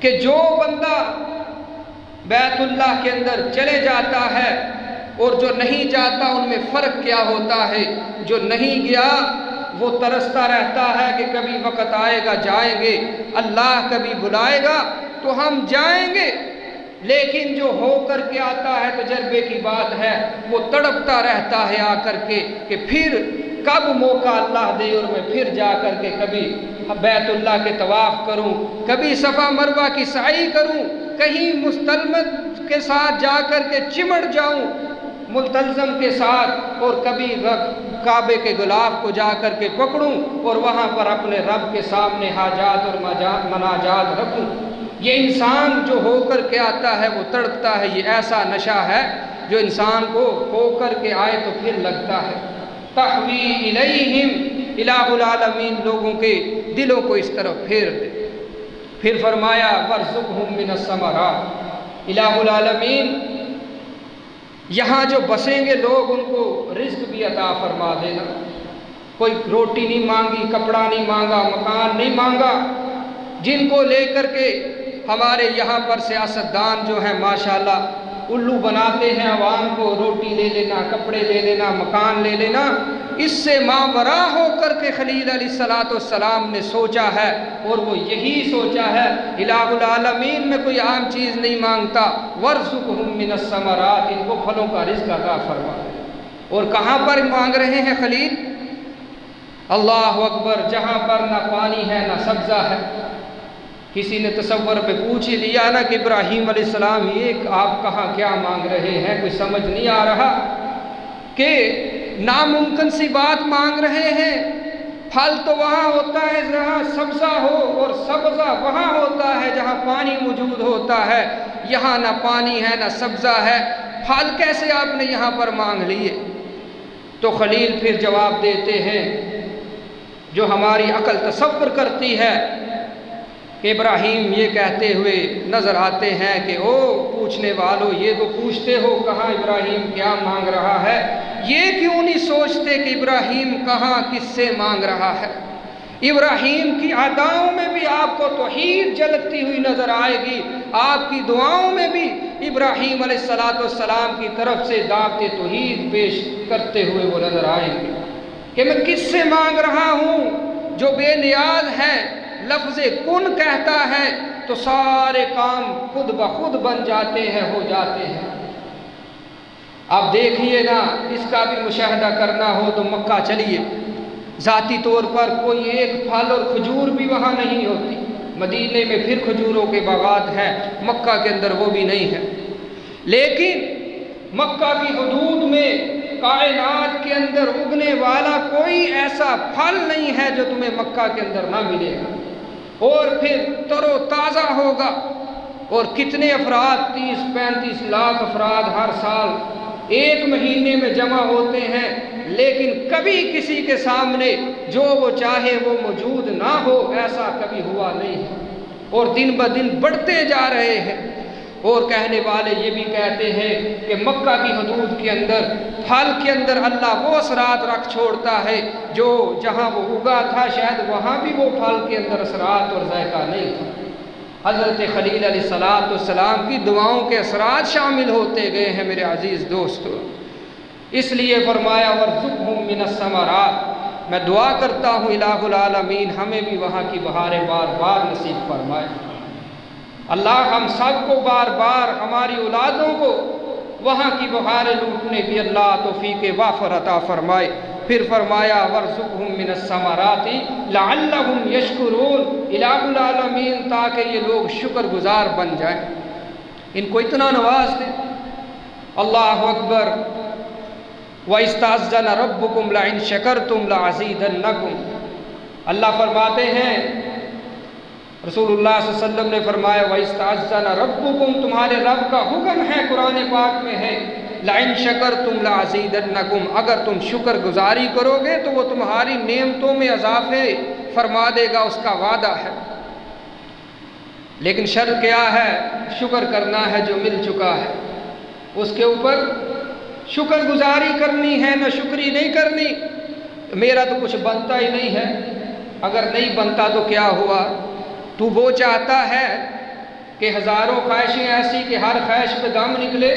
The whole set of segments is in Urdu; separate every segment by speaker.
Speaker 1: کہ جو بندہ بیت اللہ کے اندر چلے جاتا ہے اور جو نہیں جاتا ان میں فرق کیا ہوتا ہے؟ جو نہیں گیا وہ ترستا رہتا ہے کہ کبھی وقت آئے گا جائیں گے، اللہ کبھی بلائے گا تو ہم جائیں گے، لیکن جو ہو کر کے آتا ہے تجربے کی بات ہے، وہ تڑپتا رہتا ہے آ کر کے کہ پھر کب موقع اللہ دے اور میں پھر جا کر کے کبھی بیت اللہ کے طواف کروں، کبھی صفا مروہ کی سعی کروں، کہیں مستلزم کے ساتھ جا کر کے چمٹ جاؤں ملتزم کے ساتھ، اور کبھی کعبے کے غلاف کو جا کر کے پکڑوں اور وہاں پر اپنے رب کے سامنے حاجات اور مناجات رکھوں۔ یہ انسان جو ہو کر کے آتا ہے وہ تڑپتا ہے۔ یہ ایسا نشہ ہے جو انسان کو ہو کر کے آئے تو پھر لگتا ہے۔ تحوی الیہم الہ العالمین، لوگوں کے دلوں کو اس طرف پھیر دے۔ پھر فرمایا وارزقہم من الثمرات، الہ العالمین یہاں جو بسیں گے لوگ ان کو رزق بھی عطا فرما دینا۔ کوئی روٹی نہیں مانگی، کپڑا نہیں مانگا، مکان نہیں مانگا، جن کو لے کر کے ہمارے یہاں پر سیاستدان جو ہیں ماشاءاللہ الو بناتے ہیں عوام کو، روٹی لے لینا، کپڑے لے لینا، مکان لے لینا، اس سے ماورا ہو کر کے خلیل علیہ السلام نے سوچا ہے، اور وہ یہی سوچا ہے الہ العالمین میں کوئی عام چیز نہیں مانگتا، وارزقہم من الثمرات، ان کو پھلوں کا رزق عطا فرما۔ اور کہاں پر مانگ رہے ہیں خلیل؟ اللہ اکبر، جہاں پر نہ پانی ہے نہ سبزہ ہے۔ کسی نے تصور پہ پوچھ ہی لیا نا کہ ابراہیم علیہ السلام یہ آپ کہاں کیا مانگ رہے ہیں، کوئی سمجھ نہیں آ رہا کہ ناممکن سی بات مانگ رہے ہیں۔ پھل تو وہاں ہوتا ہے جہاں سبزہ ہو، اور سبزہ وہاں ہوتا ہے جہاں پانی موجود ہوتا ہے، یہاں نہ پانی ہے نہ سبزہ ہے، پھل کیسے آپ نے یہاں پر مانگ لیے؟ تو خلیل پھر جواب دیتے ہیں جو ہماری عقل تصور کرتی ہے کہ ابراہیم یہ کہتے ہوئے نظر آتے ہیں کہ او پوچھنے والو، یہ تو پوچھتے ہو کہاں ابراہیم کیا مانگ رہا ہے، یہ کیوں نہیں سوچتے کہ ابراہیم کہاں کس سے مانگ رہا ہے؟ ابراہیم کی اداؤں میں بھی آپ کو توحید جھلکتی ہوئی نظر آئے گی، آپ کی دعاؤں میں بھی ابراہیم علیہ السلام کی طرف سے دعوت توحید پیش کرتے ہوئے وہ نظر آئیں گے کہ میں کس سے مانگ رہا ہوں؟ جو بے نیاز ہے، لفظ کن کہتا ہے تو سارے کام خود بخود بن جاتے ہیں، ہو جاتے ہیں۔ آپ دیکھیے نا، اس کا بھی مشاہدہ کرنا ہو تو مکہ چلیے، ذاتی طور پر کوئی ایک پھل اور کھجور بھی وہاں نہیں ہوتی۔ مدینے میں پھر کھجوروں کے باغات ہیں، مکہ کے اندر وہ بھی نہیں ہے، لیکن مکہ کی حدود میں کائنات کے اندر اگنے والا کوئی ایسا پھل نہیں ہے جو تمہیں مکہ کے اندر نہ ملے گا، اور پھر تر و تازہ ہوگا۔ اور کتنے افراد، 30-35 لاکھ افراد ہر سال ایک مہینے میں جمع ہوتے ہیں، لیکن کبھی کسی کے سامنے جو وہ چاہے وہ موجود نہ ہو، ایسا کبھی ہوا نہیں ہے، اور دن بدن بڑھتے جا رہے ہیں۔ اور کہنے والے یہ بھی کہتے ہیں کہ مکہ کی حدود کے اندر پھل کے اندر اللہ وہ اثرات رکھ چھوڑتا ہے جو جہاں وہ اگا تھا شاید وہاں بھی وہ پھل کے اندر اثرات اور ذائقہ نہیں تھا۔ حضرت خلیل علیہ السلام کی دعاؤں کے اثرات شامل ہوتے گئے ہیں میرے عزیز دوستو۔ اس لیے فرمایا وارزقہم من الثمرات، میں دعا کرتا ہوں الہ العالمین ہمیں بھی وہاں کی بہاریں بار بار نصیب فرمائے۔ اللہ ہم سب کو بار بار، ہماری اولادوں کو وہاں کی بہاریں لوٹنے کی اللہ توفیق وافر عطا فرمائے۔ پھر فرمایا وارزقہم من الثمرات لعلہم یشکرون، الہ العالمین تاکہ یہ لوگ شکر گزار بن جائیں، ان کو اتنا نواز دے۔ اللہ اکبر، وَإِسْتَأْذَنَ رَبُّكُمْ لَئِن شَكَرْتُمْ لَأَزِيدَنَّكُمْ، اللہ فرماتے ہیں، رسول اللہ صلی اللہ علیہ وسلم نے فرمایا وَإِسْتَأْذَنَ رَبُّكُمْ، تمہارے رب کا حکم ہے، قرآن پاک میں ہے، لَئِن شَكَرْتُمْ لَأَزِيدَنَّكُمْ، اگر تم شکر گزاری کرو گے تو وہ تمہاری نعمتوں میں اضافے فرما دے گا، اس کا وعدہ ہے۔ لیکن شرط کیا ہے؟ شکر کرنا ہے جو مل چکا ہے، اس کے اوپر شکر گزاری کرنی ہے، نہ شکری نہیں کرنی۔ میرا تو کچھ بنتا ہی نہیں ہے، اگر نہیں بنتا تو کیا ہوا؟ تو وہ چاہتا ہے کہ ہزاروں خواہشیں ایسی کہ ہر خواہش پہ دم نکلے،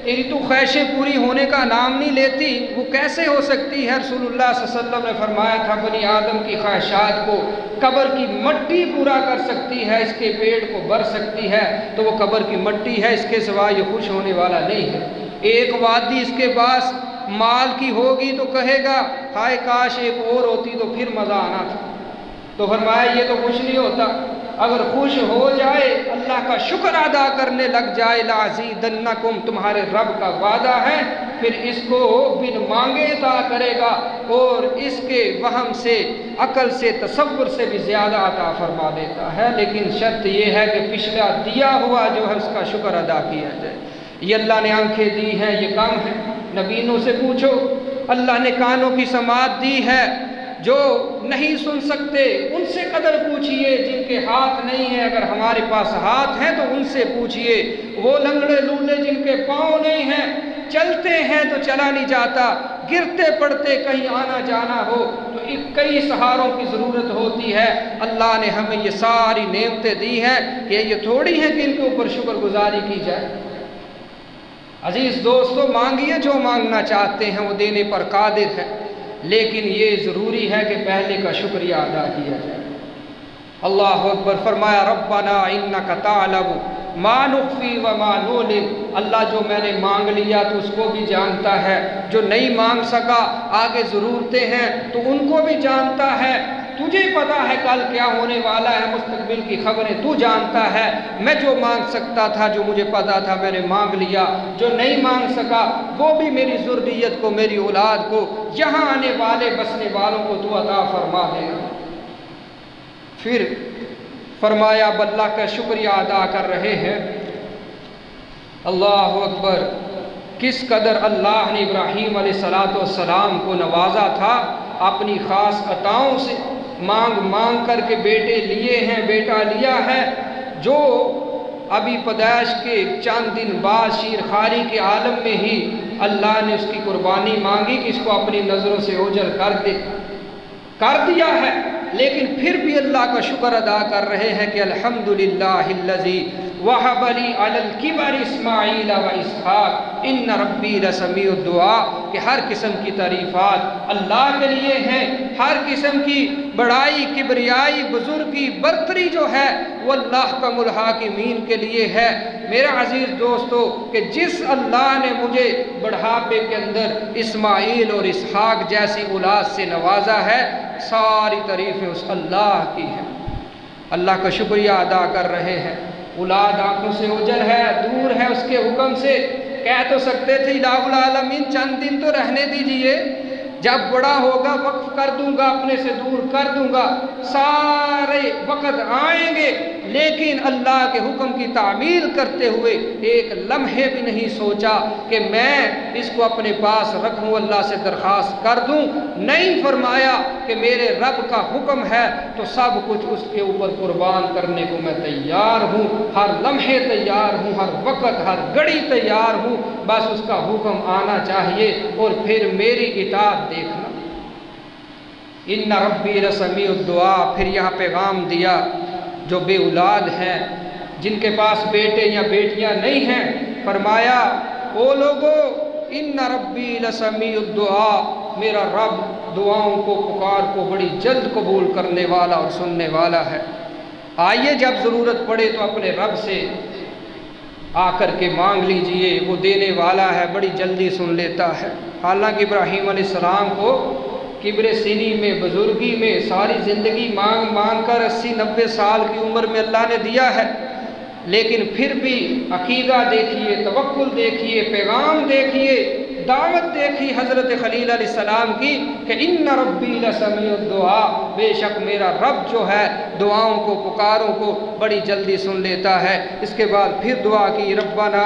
Speaker 1: تیری تو خواہشیں پوری ہونے کا نام نہیں لیتی، وہ کیسے ہو سکتی ہے؟ رسول اللہ صلی اللہ علیہ وسلم نے فرمایا تھا بنی آدم کی خواہشات کو قبر کی مٹی پورا کر سکتی ہے، اس کے پیٹ کو بھر سکتی ہے تو وہ قبر کی مٹی ہے، اس کے سوا یہ خوش ہونے والا نہیں ہے۔ ایک وادی اس کے پاس مال کی ہوگی تو کہے گا ہائے کاش ایک اور ہوتی تو پھر مزہ آنا تھا، تو فرمایا یہ تو خوش نہیں ہوتا۔ اگر خوش ہو جائے، اللہ کا شکر ادا کرنے لگ جائے، لَأَزِيدَنَّكُمْ تمہارے رب کا وعدہ ہے، پھر اس کو بن مانگے عطا کرے گا اور اس کے وہم سے، عقل سے، تصور سے بھی زیادہ عطا فرما دیتا ہے۔ لیکن شرط یہ ہے کہ پچھلا دیا ہوا جو ہے اس کا شکر ادا کیا جائے۔ یہ اللہ نے آنکھیں دی ہیں، یہ کم ہے؟ نبینوں سے پوچھو، اللہ نے کانوں کی سماعت دی ہے، جو نہیں سن سکتے ان سے قدر پوچھئے، جن کے ہاتھ نہیں ہیں، اگر ہمارے پاس ہاتھ ہیں تو ان سے پوچھئے، وہ لنگڑے لولے جن کے پاؤں نہیں ہیں، چلتے ہیں تو چلا نہیں جاتا، گرتے پڑتے کہیں آنا جانا ہو تو کئی سہاروں کی ضرورت ہوتی ہے۔ اللہ نے ہمیں یہ ساری نعمتیں دی ہیں کہ یہ تھوڑی ہیں کہ ان کے اوپر شکر گزاری کی جائے۔ عزیز دوستو، مانگیے جو مانگنا چاہتے ہیں، وہ دینے پر قادر ہے، لیکن یہ ضروری ہے کہ پہلے کا شکریہ ادا کیا جائے۔ اللہ اکبر، فرمایا ربنا انک تعلم ما نخفی وما نعلن، اللہ جو میں نے مانگ لیا تو اس کو بھی جانتا ہے، جو نہیں مانگ سکا آگے ضرورتیں ہیں تو ان کو بھی جانتا ہے، تجھے پتا ہے کل کیا ہونے والا ہے، مستقبل کی خبریں تو جانتا ہے، میں جو مانگ سکتا تھا، جو مجھے پتا تھا میں نے مانگ لیا، جو نہیں مانگ سکا وہ بھی میری ذریت کو، میری اولاد کو، یہاں آنے والے بسنے والوں کو تو عطا فرما دے گا۔ پھر فرمایا اب اللہ کا شکریہ ادا کر رہے ہیں۔ اللہ اکبر، کس قدر اللہ نے ابراہیم علیہ السلام کو نوازا تھا اپنی خاص عطاؤں سے، مانگ مانگ کر کے بیٹے لیے ہیں، بیٹا لیا ہے، جو ابھی پیدائش کے چند دن بعد شیرخواری کے عالم میں ہی اللہ نے اس کی قربانی مانگی کہ اس کو اپنی نظروں سے اوجھل کر دیا ہے، لیکن پھر بھی اللہ کا شکر ادا کر رہے ہیں کہ الحمدللہ الذی وہب لی علی الکبر اسماعیل و اسحاق ان ربی لسمیع الدعاء، کہ ہر قسم کی تعریفات اللہ کے لیے ہیں، ہر قسم کی بڑائی، کبریائی، بزرگی، برتری جو ہے وہ اللہ کم الحاکمین کے لیے ہے۔ میرا عزیز دوستو، کہ جس اللہ نے مجھے بڑھاپے کے اندر اسماعیل اور اسحاق جیسی اولاد سے نوازا ہے، ساری تعریفیں اس اللہ کی ہیں۔ اللہ کا شکریہ ادا کر رہے ہیں۔ اولاد آنکھوں سے اوجھل ہے، دور ہے اس کے حکم سے، کہہ تو سکتے تھے الہ العالمین چند دن تو رہنے دیجئے، جب بڑا ہوگا وقف کر دوں گا، اپنے سے دور کر دوں گا، سارے وقت آئیں گے، لیکن اللہ کے حکم کی تعمیل کرتے ہوئے ایک لمحے بھی نہیں سوچا کہ میں اس کو اپنے پاس رکھوں، اللہ سے درخواست کر دوں، نہیں فرمایا کہ میرے رب کا حکم ہے تو سب کچھ اس کے اوپر قربان کرنے کو میں تیار ہوں، ہر لمحے تیار ہوں، ہر وقت، ہر گھڑی تیار ہوں، بس اس کا حکم آنا چاہیے اور پھر میری اطاعت دیکھنا۔ ان ربی لسمیع الدعاء، پھر یہاں پیغام دیا جو بے اولاد ہیں، جن کے پاس بیٹے یا بیٹیاں نہیں ہیں، فرمایا او لوگو ان ربی لسمیع الدعاء، میرا رب دعاؤں کو، پکار کو بڑی جلد قبول کرنے والا اور سننے والا ہے۔ آئیے جب ضرورت پڑے تو اپنے رب سے آ کر کے مانگ لیجئے، وہ دینے والا ہے، بڑی جلدی سن لیتا ہے۔ حالانکہ ابراہیم علیہ السلام کو کبر سنی میں، بزرگی میں، ساری زندگی مانگ مانگ کر 80-90 سال کی عمر میں اللہ نے دیا ہے، لیکن پھر بھی عقیدہ دیکھیے، توکل دیکھیے، پیغام دیکھیے، دعوت دیکھی حضرت خلیل علیہ السلام کی کہ ان ربی لسمیع الدعاء، بے شک میرا رب جو ہے دعاؤں کو، پکاروں کو بڑی جلدی سن لیتا ہے۔ اس کے بعد پھر دعا کی ربنا